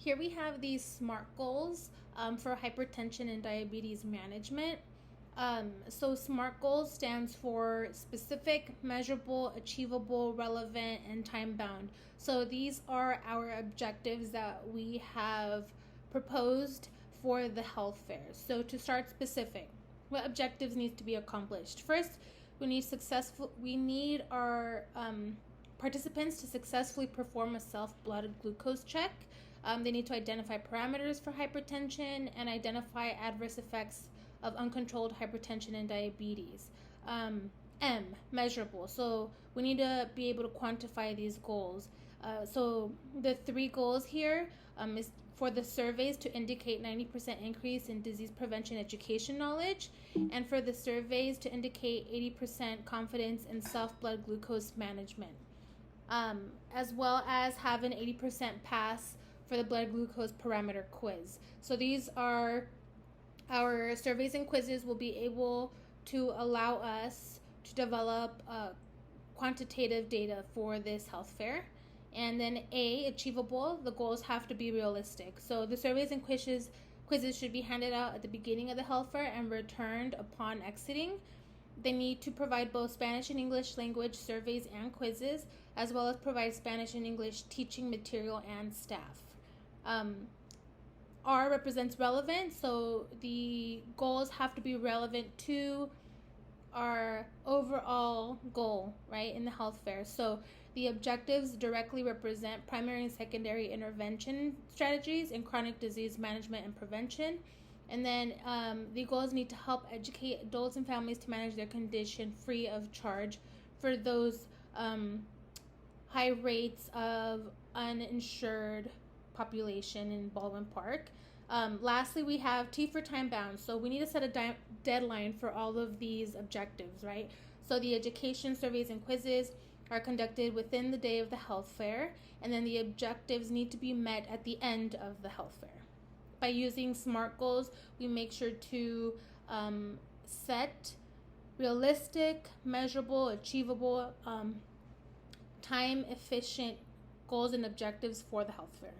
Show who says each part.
Speaker 1: Here we have these SMART goals for hypertension and diabetes management. So SMART goals stands for specific, measurable, achievable, relevant, and time bound. So these are our objectives that we have proposed for the health fair. So to start specific, what objectives needs to be accomplished? First, we need our participants to successfully perform a self-blood glucose check. They need to identify parameters for hypertension and identify adverse effects of uncontrolled hypertension and diabetes. Measurable. So we need to be able to quantify these goals. So the three goals here is for the surveys to indicate 90% increase in disease prevention education knowledge, and for the surveys to indicate 80% confidence in self-blood glucose management, as well as have an 80% pass for the blood glucose parameter quiz. So these are our surveys and quizzes will be able to allow us to develop quantitative data for this health fair. And then achievable, the goals have to be realistic. So the surveys and quizzes should be handed out at the beginning of the health fair and returned upon exiting. They need to provide both Spanish and English language surveys and quizzes, as well as provide Spanish and English teaching material and staff. R represents relevant, so the goals have to be relevant to our overall goal, right, in the health fair. So the objectives directly represent primary and secondary intervention strategies in chronic disease management and prevention. And then the goals need to help educate adults and families to manage their condition free of charge for those high rates of uninsured population in Baldwin Park. Lastly, we have T for time bound. So we need to set a deadline for all of these objectives, right? So the education, surveys, and quizzes are conducted within the day of the health fair, and then the objectives need to be met at the end of the health fair. By using SMART goals, we make sure to set realistic, measurable, achievable, time-efficient goals and objectives for the health fair.